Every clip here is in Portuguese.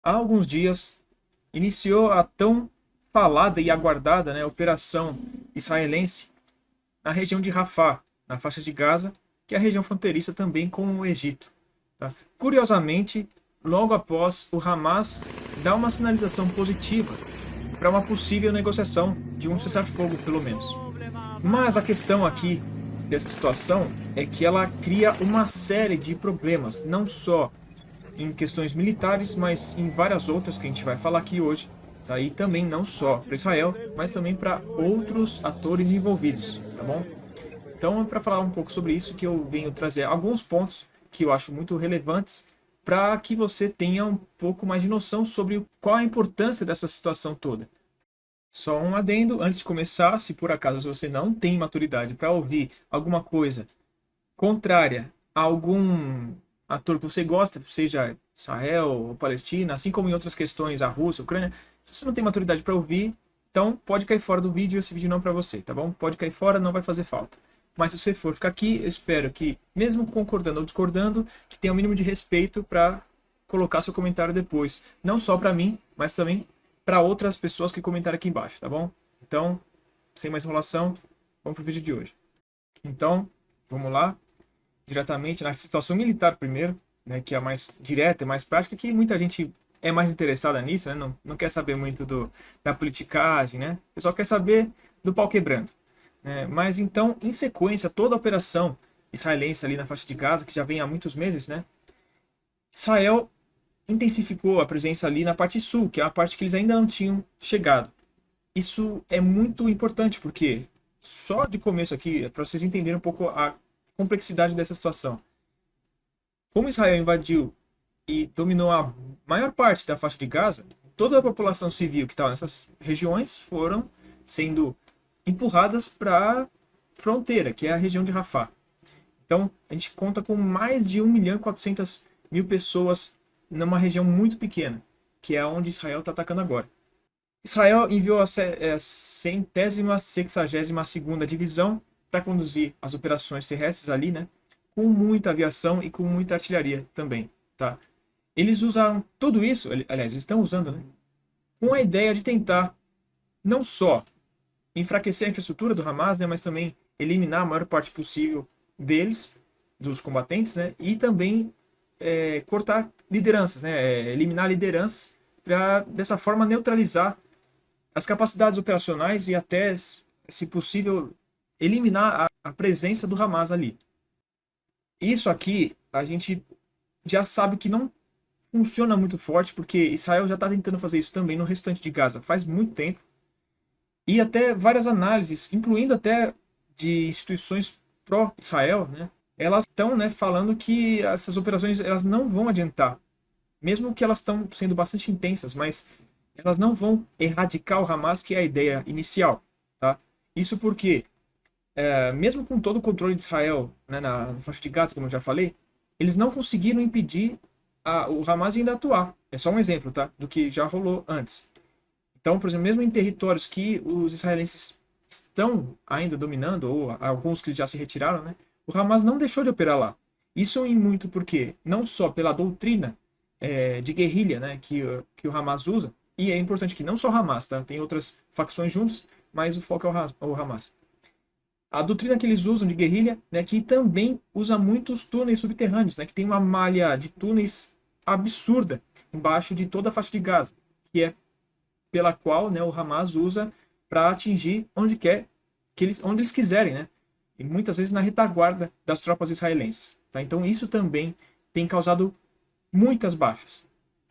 há alguns dias iniciou a tão falada e aguardada, né, operação israelense na região de Rafah, na faixa de Gaza, que é a região fronteiriça também com o Egito. Tá? Curiosamente, logo após o Hamas dar uma sinalização positiva para uma possível negociação de um cessar-fogo, pelo menos. Mas a questão aqui dessa situação é que ela cria uma série de problemas, não só em questões militares, mas em várias outras que a gente vai falar aqui hoje. Tá? E também não só para Israel, mas também para outros atores envolvidos, tá bom? Então, para falar um pouco sobre isso, que eu venho trazer alguns pontos que eu acho muito relevantes para que você tenha um pouco mais de noção sobre qual a importância dessa situação toda. Só um adendo antes de começar, se por acaso você não tem maturidade para ouvir alguma coisa contrária a algum ator que você gosta, seja Israel ou Palestina, assim como em outras questões, a Rússia, a Ucrânia, se você não tem maturidade para ouvir, então pode cair fora do vídeo, esse vídeo não é para você, tá bom? Pode cair fora, não vai fazer falta. Mas se você for ficar aqui, eu espero que, mesmo concordando ou discordando, que tenha o mínimo de respeito para colocar seu comentário depois. Não só para mim, mas também para outras pessoas que comentaram aqui embaixo, tá bom? Então, sem mais enrolação, vamos pro vídeo de hoje. Então, vamos lá, diretamente na situação militar primeiro, né, que é a mais direta e mais prática, que muita gente é mais interessada nisso, né, não quer saber muito da politicagem, né, o pessoal quer saber do pau quebrando. Né, mas então, em sequência, toda a operação israelense ali na faixa de Gaza, que já vem há muitos meses, né, Israel intensificou a presença ali na parte sul, que é a parte que eles ainda não tinham chegado. Isso é muito importante, porque só de começo aqui, é para vocês entenderem um pouco a complexidade dessa situação. Como Israel invadiu e dominou a maior parte da faixa de Gaza, toda a população civil que estava nessas regiões foram sendo empurradas para a fronteira, que é a região de Rafah. Então, a gente conta com mais de 1.400.000 pessoas numa região muito pequena, que é onde Israel está atacando agora. Israel enviou a centésima sexagésima segunda divisão para conduzir as operações terrestres ali, né? Com muita aviação e com muita artilharia também, tá? Eles usaram tudo isso, aliás, eles estão usando, né? Com a ideia de tentar não só enfraquecer a infraestrutura do Hamas, né? Mas também eliminar a maior parte possível deles, dos combatentes, né? E também cortar lideranças, né? Eliminar lideranças para dessa forma neutralizar as capacidades operacionais e até, se possível, eliminar a presença do Hamas ali. Isso aqui a gente já sabe que não funciona muito forte, porque Israel já está tentando fazer isso também no restante de Gaza faz muito tempo. E até várias análises, incluindo até de instituições pró-Israel, né, elas estão, né, falando que essas operações elas não vão adiantar, mesmo que elas estão sendo bastante intensas, mas elas não vão erradicar o Hamas, que é a ideia inicial. Tá? Isso porque, mesmo com todo o controle de Israel, né, na faixa de Gaza, como eu já falei, eles não conseguiram impedir o Hamas de ainda atuar. É só um exemplo, tá? Do que já rolou antes. Então, por exemplo, mesmo em territórios que os israelenses estão ainda dominando, ou alguns que já se retiraram, né, o Hamas não deixou de operar lá. Isso em muito porque, não só pela doutrina de guerrilha, né, que o Hamas usa, e é importante que não só o Hamas, tá? Tem outras facções juntas, mas o foco é o Hamas. A doutrina que eles usam de guerrilha, né, que também usa muitos túneis subterrâneos, né, que tem uma malha de túneis absurda embaixo de toda a faixa de Gaza, que é pela qual, né, o Hamas usa para atingir onde eles quiserem, né? E muitas vezes na retaguarda das tropas israelenses. Tá? Então isso também tem causado muitas baixas.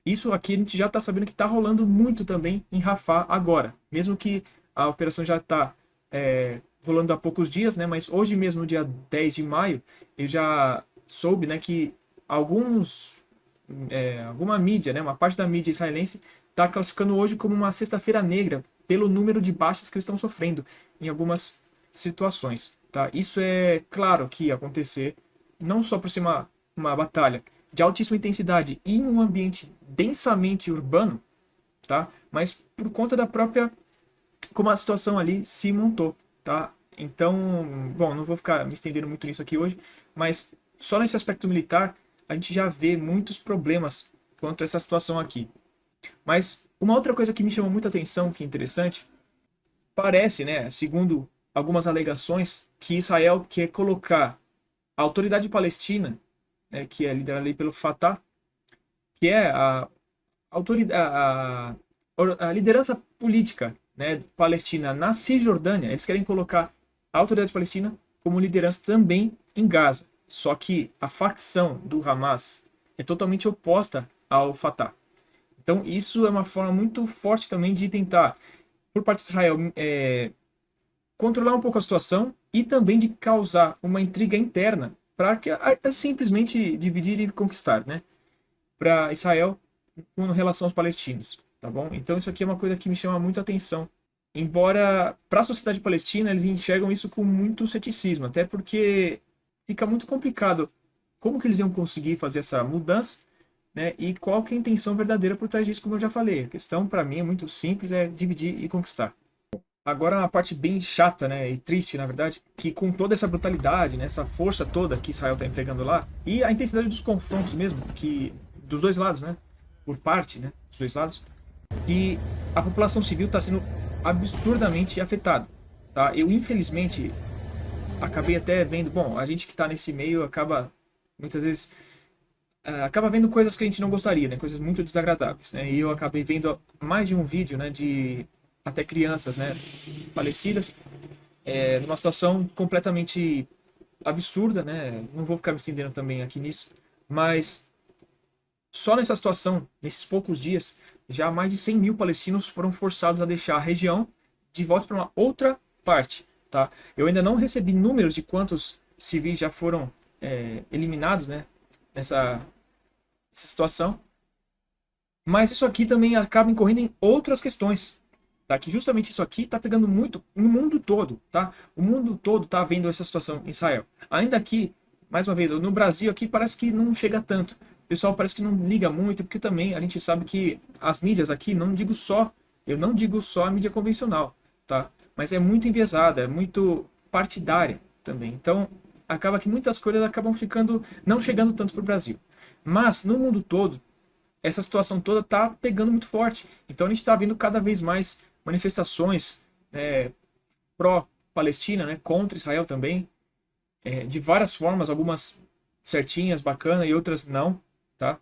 Isso aqui a gente já está sabendo que está rolando muito também em Rafah agora. Mesmo que a operação já está rolando há poucos dias, né? Mas hoje mesmo, dia 10 de maio, eu já soube, né, que alguma mídia, né, uma parte da mídia israelense está classificando hoje como uma sexta-feira negra pelo número de baixas que eles estão sofrendo em algumas situações. Tá? Isso é claro que ia acontecer, não só por ser uma batalha de altíssima intensidade e em um ambiente densamente urbano, tá? Mas por conta da própria como a situação ali se montou, tá? Então, bom, não vou ficar me estendendo muito nisso aqui hoje, mas só nesse aspecto militar a gente já vê muitos problemas quanto a essa situação aqui. Mas uma outra coisa que me chamou muita atenção, que é interessante, parece, né, segundo algumas alegações, que Israel quer colocar a autoridade palestina, né, que é liderada ali pelo Fatah, que é a liderança política, né, palestina na Cisjordânia. Eles querem colocar a autoridade palestina como liderança também em Gaza. Só que a facção do Hamas é totalmente oposta ao Fatah. Então isso é uma forma muito forte também de tentar, por parte de Israel, controlar um pouco a situação e também de causar uma intriga interna para que simplesmente dividir e conquistar, né? Para Israel com relação aos palestinos, tá bom? Então isso aqui é uma coisa que me chama muito a atenção. Embora para a sociedade palestina eles enxergam isso com muito ceticismo, até porque fica muito complicado como que eles iam conseguir fazer essa mudança, né? E qual que é a intenção verdadeira por trás disso, como eu já falei. A questão para mim é muito simples, é dividir e conquistar. Agora uma parte bem chata, né, e triste, na verdade, que com toda essa brutalidade, né, essa força toda que Israel está empregando lá, e a intensidade dos confrontos mesmo, que dos dois lados, né, por parte, né, dos dois lados, e a população civil está sendo absurdamente afetada, tá? Eu, infelizmente, acabei até vendo, bom, a gente que está nesse meio acaba, muitas vezes, acaba vendo coisas que a gente não gostaria, né, coisas muito desagradáveis, né, e eu acabei vendo mais de um vídeo, né, de até crianças, né, falecidas, numa situação completamente absurda, né? Não vou ficar me estendendo também aqui nisso, mas só nessa situação, nesses poucos dias, já mais de 100 mil palestinos foram forçados a deixar a região de volta para uma outra parte, tá? Eu ainda não recebi números de quantos civis já foram eliminados, né? Nessa situação, mas isso aqui também acaba incorrendo em outras questões, tá? Que justamente isso aqui está pegando muito no mundo todo, tá? O mundo todo está vendo essa situação em Israel. Ainda aqui, mais uma vez, no Brasil aqui parece que não chega tanto. O pessoal parece que não liga muito, porque também a gente sabe que as mídias aqui, eu não digo só a mídia convencional, tá? Mas é muito enviesada, é muito partidária também. Então, acaba que muitas coisas acabam ficando, não chegando tanto para o Brasil. Mas, no mundo todo, essa situação toda está pegando muito forte. Então a gente está vendo cada vez mais manifestações, pró-Palestina, né, contra Israel também, de várias formas, algumas certinhas, bacana, e outras não, tá?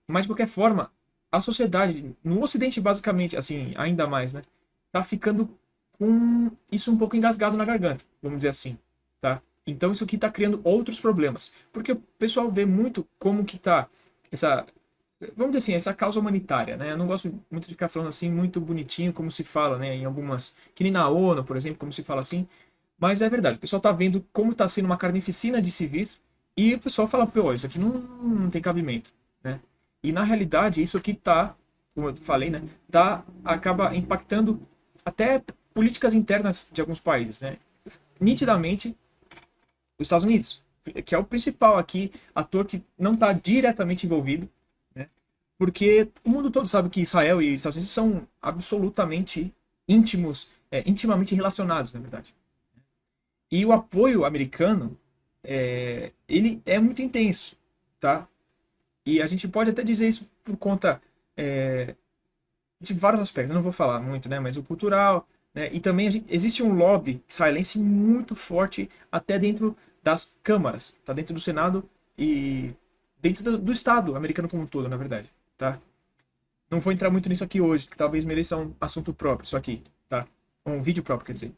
Mas de qualquer forma, a sociedade, no Ocidente basicamente, assim, ainda mais, né, tá ficando com isso um pouco engasgado na garganta, vamos dizer assim, tá? Então isso aqui está criando outros problemas, porque o pessoal vê muito como que tá essa, vamos dizer assim, essa causa humanitária, né? Eu não gosto muito de ficar falando assim, muito bonitinho, como se fala, né? Em algumas, que nem na ONU, por exemplo, como se fala assim, mas é verdade, o pessoal está vendo como está sendo uma carnificina de civis e o pessoal fala, pô, isso aqui não tem cabimento, né? E na realidade, isso aqui tá, como eu falei, né? Acaba impactando até políticas internas de alguns países, né? Nitidamente, os Estados Unidos, que é o principal aqui, ator que não está diretamente envolvido, né? Porque o mundo todo sabe que Israel e Estados Unidos são absolutamente íntimos, intimamente relacionados, na verdade. E o apoio americano, ele é muito intenso, tá? E a gente pode até dizer isso por conta de vários aspectos. Eu não vou falar muito, né? Mas o cultural, né? E também existe um lobby israelense muito forte até dentro das câmaras, tá? Dentro do Senado e dentro do Estado americano como um todo, na verdade, tá? Não vou entrar muito nisso aqui hoje, que talvez mereça um assunto próprio, isso aqui, tá? Um vídeo próprio, quer dizer.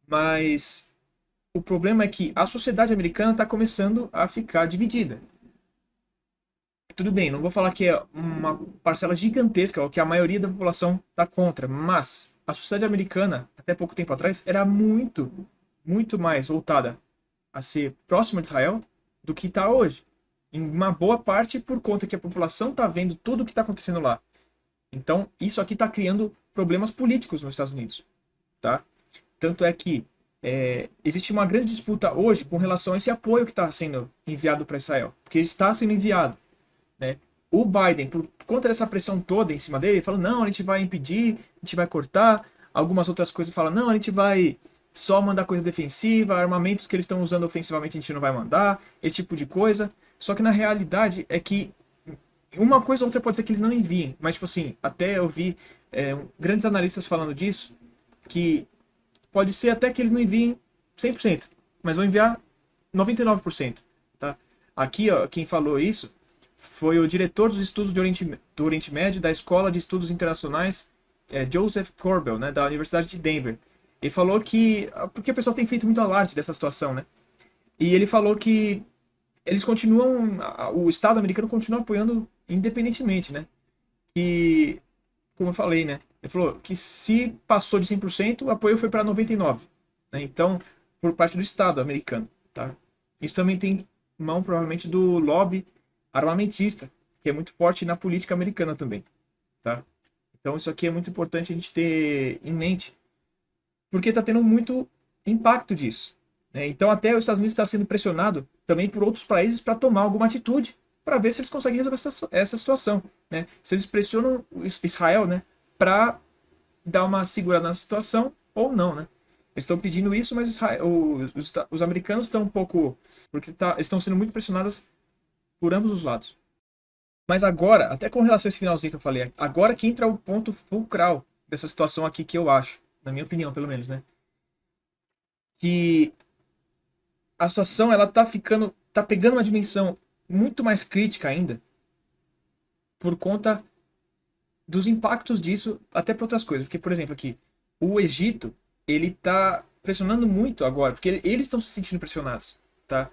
Mas o problema é que a sociedade americana está começando a ficar dividida. Tudo bem, não vou falar que é uma parcela gigantesca, ou que a maioria da população está contra, mas a sociedade americana, até pouco tempo atrás, era muito, muito mais voltada a ser próxima de Israel do que está hoje. Em uma boa parte por conta que a população está vendo tudo o que está acontecendo lá. Então, isso aqui está criando problemas políticos nos Estados Unidos, tá? Tanto é que existe uma grande disputa hoje com relação a esse apoio que está sendo enviado para Israel, porque está sendo enviado, né? O Biden, por conta dessa pressão toda em cima dele, ele falou, não, a gente vai impedir, a gente vai cortar. Algumas outras coisas falam, não, a gente vai só mandar coisa defensiva, armamentos que eles estão usando ofensivamente a gente não vai mandar, esse tipo de coisa. Só que na realidade é que Uma coisa ou outra pode ser que eles não enviem, mas, tipo assim, até eu vi grandes analistas falando disso, que pode ser até que eles não enviem 100%, mas vão enviar 99%, tá? Aqui, ó, quem falou isso foi o diretor dos estudos do Oriente Médio da Escola de Estudos Internacionais, Joseph Corbell, né, da Universidade de Denver. Ele falou que, porque o pessoal tem feito muito alarde dessa situação, né? E ele falou que eles continuam, o Estado americano continua apoiando independentemente, né? E, como eu falei, né? Ele falou que se passou de 100%, o apoio foi para 99%, né? Então, por parte do Estado americano, tá? Isso também tem mão, provavelmente, do lobby armamentista, que é muito forte na política americana também, tá? Então, isso aqui é muito importante a gente ter em mente, porque está tendo muito impacto disso, né? Então, até os Estados Unidos está sendo pressionado também por outros países para tomar alguma atitude para ver se eles conseguem resolver essa situação, né? Se eles pressionam Israel, né, para dar uma segurada na situação ou não, né? Eles estão pedindo isso, mas os americanos estão um pouco, porque eles estão sendo muito pressionados por ambos os lados. Mas agora, até com relação a esse finalzinho que eu falei, agora que entra o ponto fulcral dessa situação aqui que eu acho, na minha opinião, pelo menos, né? Que a situação ela tá pegando uma dimensão muito mais crítica ainda por conta dos impactos disso até para outras coisas. Porque, por exemplo, aqui, o Egito, ele tá pressionando muito agora, porque eles estão se sentindo pressionados, tá?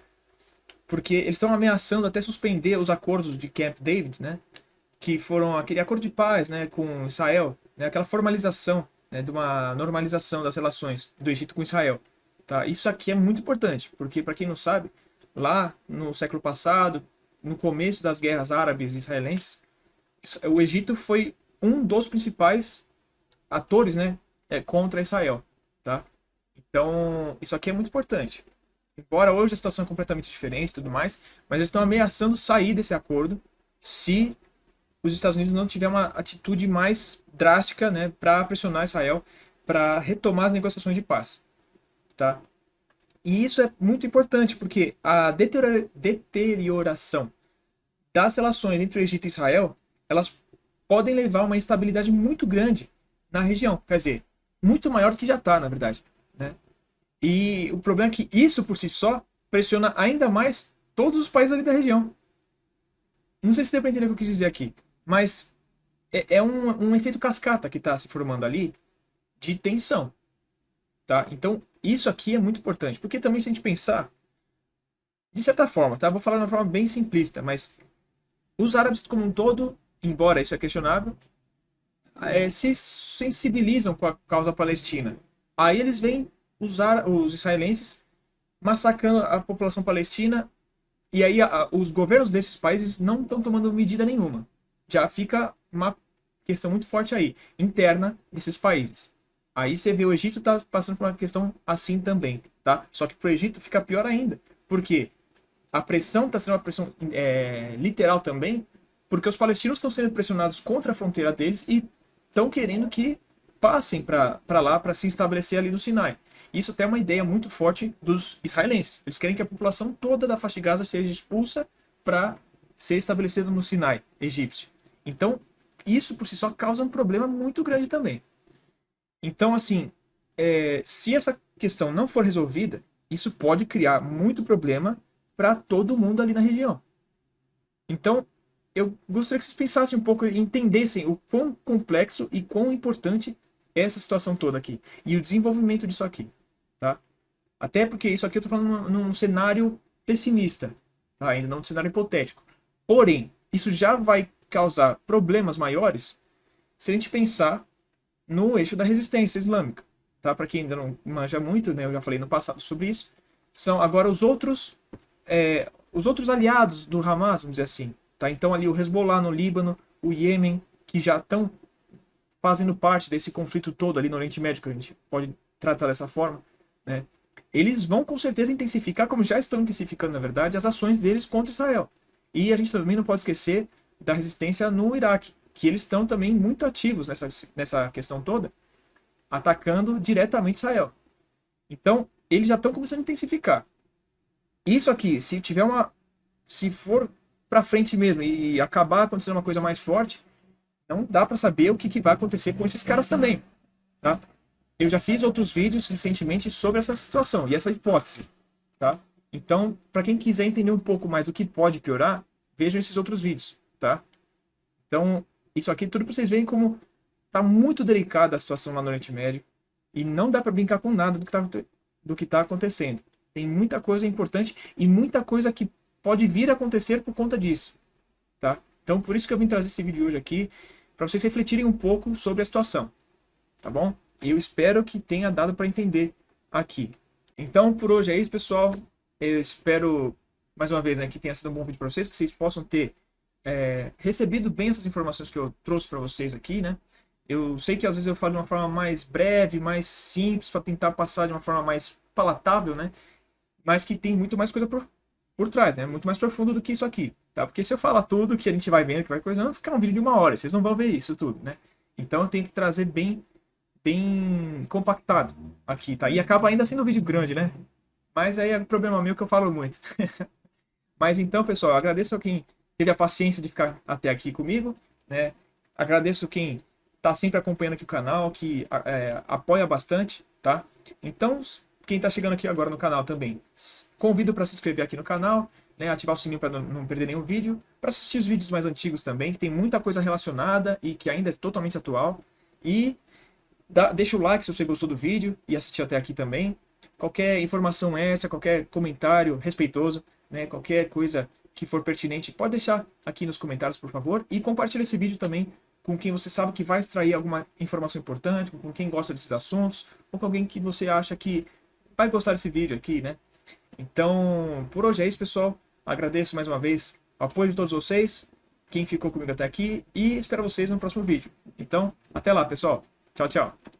Porque eles estão ameaçando até suspender os acordos de Camp David, né? Que foram aquele acordo de paz, né, com Israel, né, aquela formalização, né, de uma normalização das relações do Egito com Israel. Tá? Isso aqui é muito importante, porque, para quem não sabe, lá no século passado, no começo das guerras árabes e israelenses, o Egito foi um dos principais atores, né, contra Israel. Tá? Então, isso aqui é muito importante. Embora hoje a situação é completamente diferente e tudo mais, mas eles estão ameaçando sair desse acordo se os Estados Unidos não tiver uma atitude mais drástica, né, para pressionar Israel para retomar as negociações de paz. Tá? E isso é muito importante, porque a deterioração das relações entre o Egito e Israel, elas podem levar a uma instabilidade muito grande na região. Quer dizer, muito maior do que já está, na verdade. Né? E o problema é que isso, por si só, pressiona ainda mais todos os países ali da região. Não sei se deu para entender o que eu quis dizer aqui, mas é um efeito cascata que está se formando ali de tensão. Tá? Então, isso aqui é muito importante, porque também se a gente pensar, de certa forma, tá? Vou falar de uma forma bem simplista, mas os árabes como um todo, embora isso é questionável, se sensibilizam com a causa palestina. Aí eles veem os israelenses massacrando a população palestina, e aí os governos desses países não estão tomando medida nenhuma. Já fica uma questão muito forte aí, interna desses países. Aí você vê o Egito tá passando por uma questão assim também, tá? Só que pro Egito fica pior ainda. Por quê? A pressão está sendo uma pressão literal também, porque os palestinos estão sendo pressionados contra a fronteira deles e estão querendo que passem para lá para se estabelecer ali no Sinai. Isso até é uma ideia muito forte dos israelenses. Eles querem que a população toda da faixa de Gaza seja expulsa para ser estabelecida no Sinai egípcio. Então, isso por si só causa um problema muito grande também. Então, assim, se essa questão não for resolvida, isso pode criar muito problema para todo mundo ali na região. Então, eu gostaria que vocês pensassem um pouco e entendessem o quão complexo e quão importante é essa situação toda aqui. E o desenvolvimento disso aqui. Tá? Até porque isso aqui eu estou falando num cenário pessimista, tá? Ainda não num cenário hipotético. Porém, isso já vai causar problemas maiores se a gente pensar no eixo da resistência islâmica. Tá? Para quem ainda não manja muito, né, eu já falei no passado sobre isso, são agora os outros aliados do Hamas, vamos dizer assim. Tá? Então ali o Hezbollah no Líbano, o Iêmen, que já estão fazendo parte desse conflito todo ali no Oriente Médio, que a gente pode tratar dessa forma, né? Eles vão com certeza intensificar, como já estão intensificando na verdade, as ações deles contra Israel. E a gente também não pode esquecer da resistência no Iraque, que eles estão também muito ativos nessa questão toda, atacando diretamente Israel. Então, eles já estão começando a intensificar. Isso aqui, se for para frente mesmo e acabar acontecendo uma coisa mais forte, não dá para saber o que vai acontecer com esses caras também, tá? Eu já fiz outros vídeos recentemente sobre essa situação e essa hipótese, tá? Então, para quem quiser entender um pouco mais do que pode piorar, vejam esses outros vídeos, tá? Então, isso aqui tudo para vocês verem como tá muito delicada a situação lá no Oriente Médio e não dá para brincar com nada do que tá acontecendo. Tem muita coisa importante e muita coisa que pode vir a acontecer por conta disso, tá? Então, por isso que eu vim trazer esse vídeo hoje aqui, para vocês refletirem um pouco sobre a situação, tá bom? Eu espero que tenha dado para entender aqui. Então, por hoje é isso, pessoal. Eu espero, mais uma vez, né, que tenha sido um bom vídeo para vocês, que vocês possam ter recebido bem essas informações que eu trouxe para vocês aqui, né? Eu sei que às vezes eu falo de uma forma mais breve, mais simples, para tentar passar de uma forma mais palatável, né? Mas que tem muito mais coisa por trás, né? Muito mais profundo do que isso aqui, tá? Porque se eu falar tudo que a gente vai vendo, que vai coisando, vai ficar um vídeo de 1 hora, vocês não vão ver isso tudo, né? Então eu tenho que trazer bem compactado aqui, tá? E acaba ainda sendo um vídeo grande, né? Mas aí é problema meu que eu falo muito. Mas então, pessoal, eu agradeço a quem teve a paciência de ficar até aqui comigo, né? Agradeço quem tá sempre acompanhando aqui o canal, que apoia bastante, tá? Então, quem tá chegando aqui agora no canal também, convido para se inscrever aqui no canal, né? Ativar o sininho para não perder nenhum vídeo, para assistir os vídeos mais antigos também, que tem muita coisa relacionada e que ainda é totalmente atual. E deixa o like se você gostou do vídeo e assistiu até aqui também. Qualquer informação extra, qualquer comentário respeitoso, né, qualquer coisa que for pertinente, pode deixar aqui nos comentários, por favor. E compartilhe esse vídeo também com quem você sabe que vai extrair alguma informação importante, com quem gosta desses assuntos, ou com alguém que você acha que vai gostar desse vídeo aqui, né? Então, por hoje é isso, pessoal. Agradeço mais uma vez o apoio de todos vocês, quem ficou comigo até aqui, e espero vocês no próximo vídeo. Então, até lá, pessoal. Tchau, tchau.